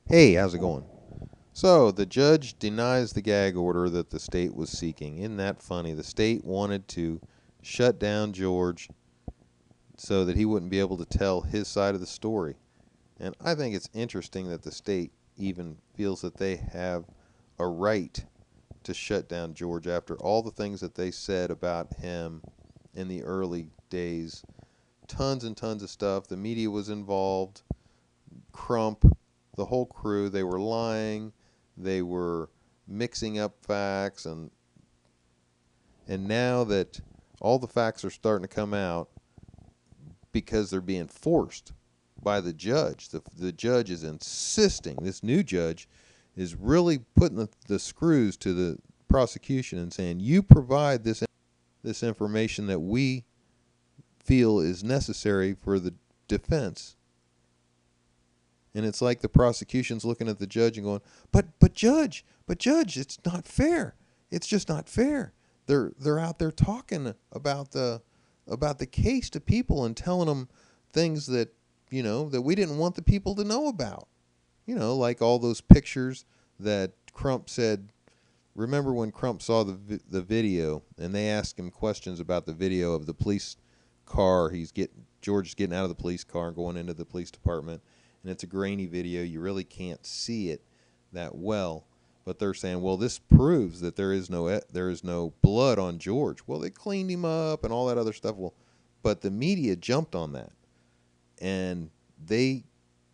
Hey, how's it going? So, the judge denies the gag order that the state was seeking. Isn't that funny? The state wanted to shut down George so that he wouldn't be able to tell his side of the story. And I think it's interesting that the state even feels that they have a right to shut down George after all the things that they said about him in the early days. Tons and tons of stuff. The media was involved. Crump, the whole crew, they were lying, they were mixing up facts, and now that all the facts are starting to come out because they're being forced by the judge. The judge is insisting. This new judge is really putting the screws to the prosecution and saying, "You provide this information that we feel is necessary for the defense." And it's like the prosecution's looking at the judge and going, but judge, it's not fair. It's just not fair. They're out there talking about the case to people and telling them things that that we didn't want the people to know about. Like all those pictures that Crump said. Remember when Crump saw the video and they asked him questions about the video of the police car? George's getting out of the police car and going into the police department, and it's a grainy video. You really can't see it that well, but they're saying, well, this proves that there is no blood on George. Well, they cleaned him up and all that other stuff. Well, but the media jumped on that, and they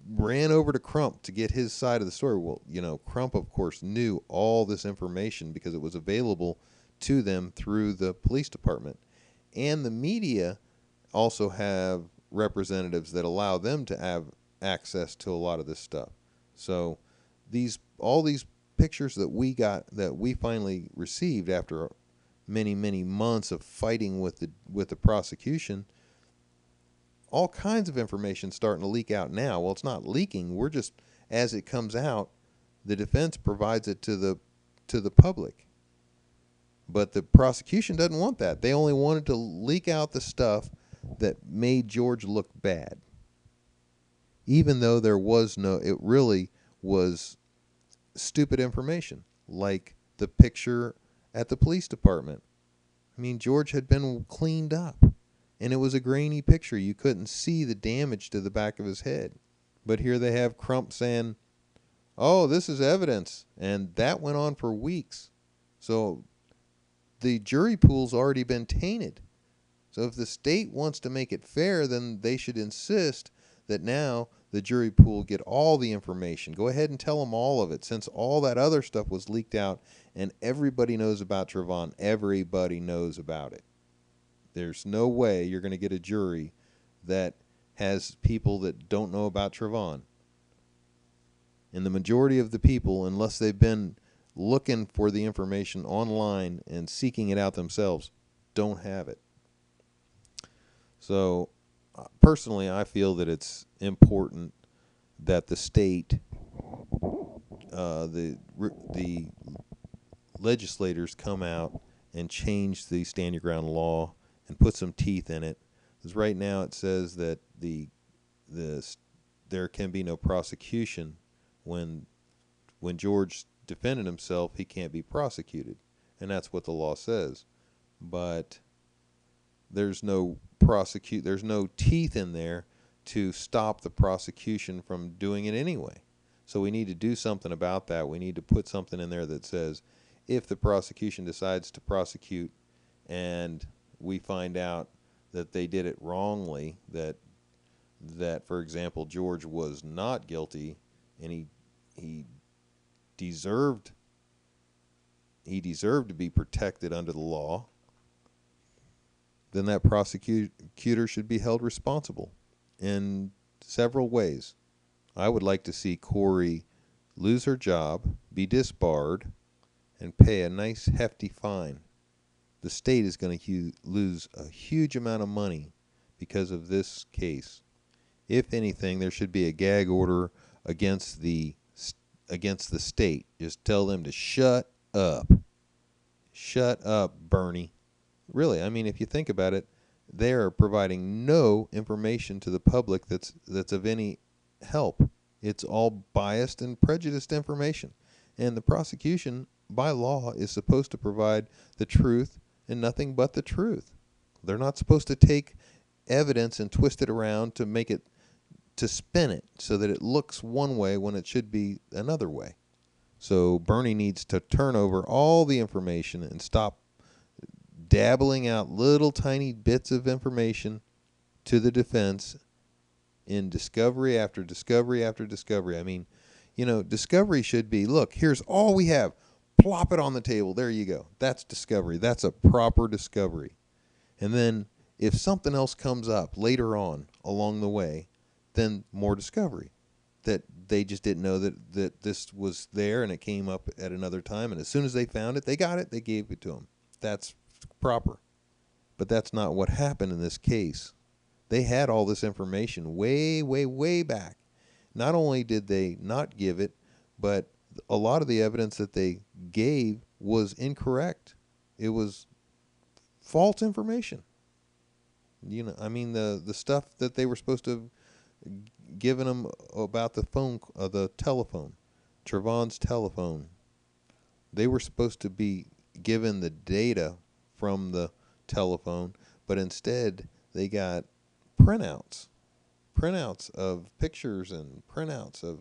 ran over to Crump to get his side of the story. Well, Crump, of course, knew all this information because it was available to them through the police department. And the media also have representatives that allow them to have access to a lot of this stuff. So all these pictures that we finally received after many months of fighting with the prosecution, all kinds of information starting to leak out now. Well, it's not leaking. We're just, as it comes out, the defense provides it to the public. But the prosecution doesn't want that. They only wanted to leak out the stuff that made George look bad. Even though it really was stupid information, like the picture at the police department. I mean, George had been cleaned up, and it was a grainy picture. You couldn't see the damage to the back of his head. But here they have Crump saying, oh, this is evidence. And that went on for weeks. So the jury pool's already been tainted. So if the state wants to make it fair, then they should insist that now the jury pool get all the information. Go ahead and tell them all of it, since all that other stuff was leaked out and everybody knows about Trayvon. Everybody knows about it. There's no way you're going to get a jury that has people that don't know about Trayvon. And the majority of the people, unless they've been looking for the information online and seeking it out themselves, don't have it. So, personally, I feel that it's important that the state, the legislators come out and change the stand your ground law and put some teeth in it. Because right now it says that there can be no prosecution when George defended himself. He can't be prosecuted, and that's what the law says. But there's no teeth in there to stop the prosecution from doing it anyway. So we need to do something about that. We need to put something in there that says if the prosecution decides to prosecute and we find out that they did it wrongly, that for example George was not guilty and he deserved to be protected under the law, then that prosecutor should be held responsible in several ways. I would like to see Corey lose her job, be disbarred, and pay a nice hefty fine. The state is going to lose a huge amount of money because of this case. If anything, there should be a gag order against the state. Just tell them to shut up. Shut up, Bernie. Really, I mean, if you think about it, they're providing no information to the public that's of any help. It's all biased and prejudiced information. And the prosecution, by law, is supposed to provide the truth and nothing but the truth. They're not supposed to take evidence and twist it around to make it, to spin it so that it looks one way when it should be another way. So Bernie needs to turn over all the information and stop dabbling out little tiny bits of information to the defense in discovery after discovery after discovery. I mean, discovery should be, look, here's all we have. Plop it on the table. There you go. That's discovery. That's a proper discovery. And then if something else comes up later on along the way, then more discovery. That they just didn't know that this was there and it came up at another time. And as soon as they found it, they got it, they gave it to them. That's proper. But that's not what happened in this case. They had all this information way, way, way back. Not only did they not give it, but a lot of the evidence that they gave was incorrect. It was false information. The stuff that they were supposed to have given them about the telephone, Trayvon's telephone. They were supposed to be given the data from the telephone, but instead they got printouts of pictures and printouts of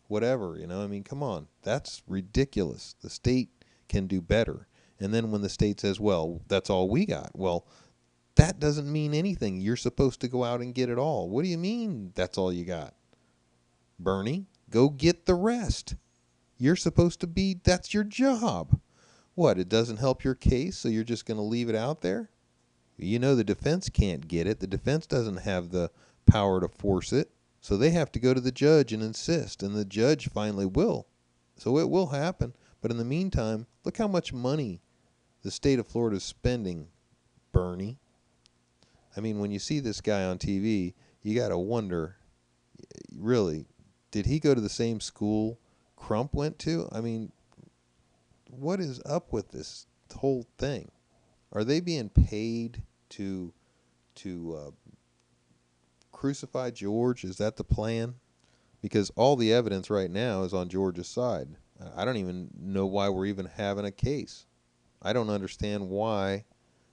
whatever. Come on, that's ridiculous. The state can do better. And then when the state says, well, that's all we got, well, that doesn't mean anything. You're supposed to go out and get it all. What do you mean that's all you got? Bernie, go get the rest. You're supposed to be, that's your job. What, it doesn't help your case, so you're just going to leave it out there? The defense can't get it. The defense doesn't have the power to force it. So they have to go to the judge and insist, and the judge finally will. So it will happen. But in the meantime, look how much money the state of Florida is spending, Bernie. I mean, when you see this guy on TV, you got to wonder, really, did he go to the same school Crump went to? I mean, what is up with this whole thing? Are they being paid to crucify George? Is that the plan? Because all the evidence right now is on George's side. I don't even know why we're even having a case. I don't understand why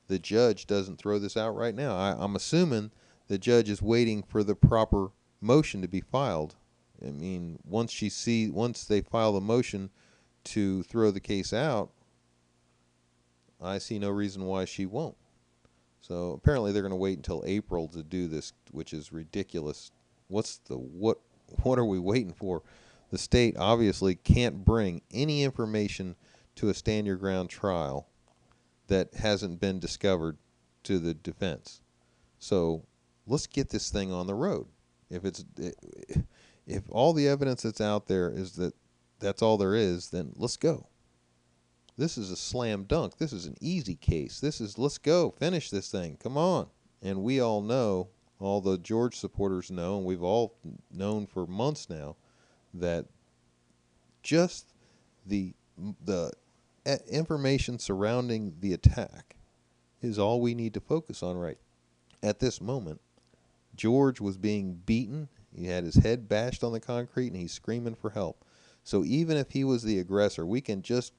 the judge doesn't throw this out right now. I'm assuming the judge is waiting for the proper motion to be filed. I mean, once they file the motion to throw the case out, I see no reason why she won't. So apparently they're going to wait until April to do this, which is ridiculous. What are we waiting for? The state obviously can't bring any information to a stand your ground trial that hasn't been discovered to the defense. So let's get this thing on the road. If all the evidence that's out there is that's all there is, then let's go. This is a slam dunk. This is an easy case. Let's go. Finish this thing. Come on. And we all know, all the George supporters know, and we've all known for months now, that just the information surrounding the attack is all we need to focus on right at this moment. George was being beaten. He had his head bashed on the concrete, and he's screaming for help. So even if he was the aggressor, we can just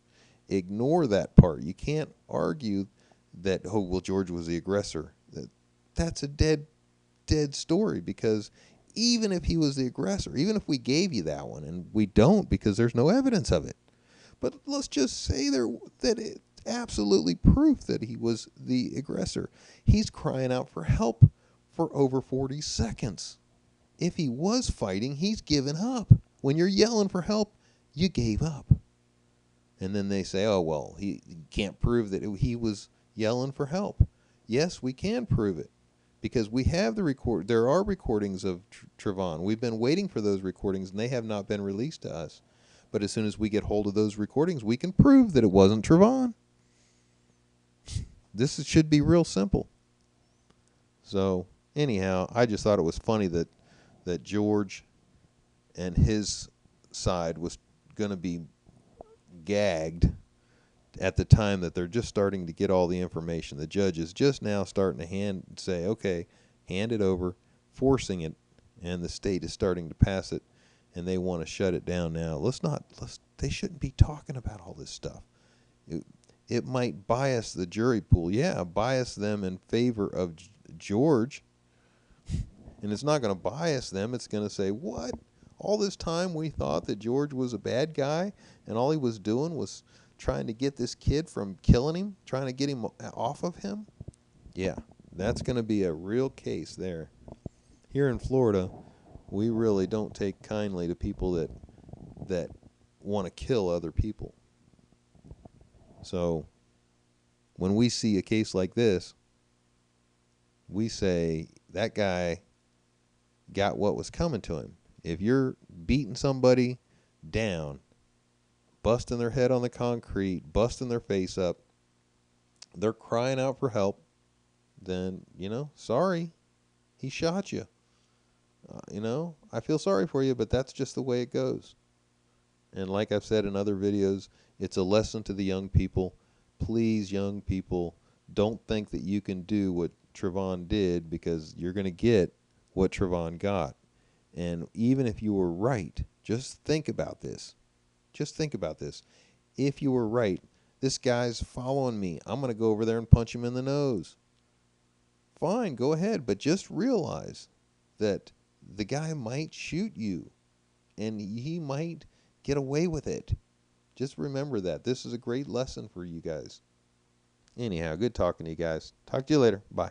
ignore that part. You can't argue that, oh, well, George was the aggressor. That's a dead story, because even if he was the aggressor, even if we gave you that one, and we don't because there's no evidence of it, but let's just say that it's absolutely proof that he was the aggressor. He's crying out for help for over 40 seconds. If he was fighting, he's given up. When you're yelling for help, you gave up. And then they say, oh, well, he can't prove that he was yelling for help. Yes, we can prove it, because we have the record. There are recordings of Trayvon. We've been waiting for those recordings, and they have not been released to us. But as soon as we get hold of those recordings, we can prove that it wasn't Trayvon. This should be real simple. So anyhow, I just thought it was funny that George and his side was going to be gagged at the time that they're just starting to get all the information. The judge is just now starting to say, okay, hand it over, forcing it, and the state is starting to pass it and they want to shut it down now. They shouldn't be talking about all this stuff. It might bias the jury pool. Yeah, bias them in favor of George. And it's not going to bias them. It's going to say, what? All this time we thought that George was a bad guy, and all he was doing was trying to get this kid from killing him, trying to get him off of him? Yeah, that's going to be a real case there. Here in Florida, we really don't take kindly to people that want to kill other people. So when we see a case like this, we say that guy got what was coming to him. If you're beating somebody down, busting their head on the concrete, busting their face up, they're crying out for help, then, sorry, he shot you. I feel sorry for you, but that's just the way it goes. And like I've said in other videos, it's a lesson to the young people. Please, young people, don't think that you can do what Trayvon did, because you're going to get what Trayvon got. And even if you were right, just think about this. Just think about this. If you were right, this guy's following me. I'm going to go over there and punch him in the nose. Fine, go ahead, but just realize that the guy might shoot you, and he might get away with it. Just remember that. This is a great lesson for you guys. Anyhow, good talking to you guys. Talk to you later. Bye.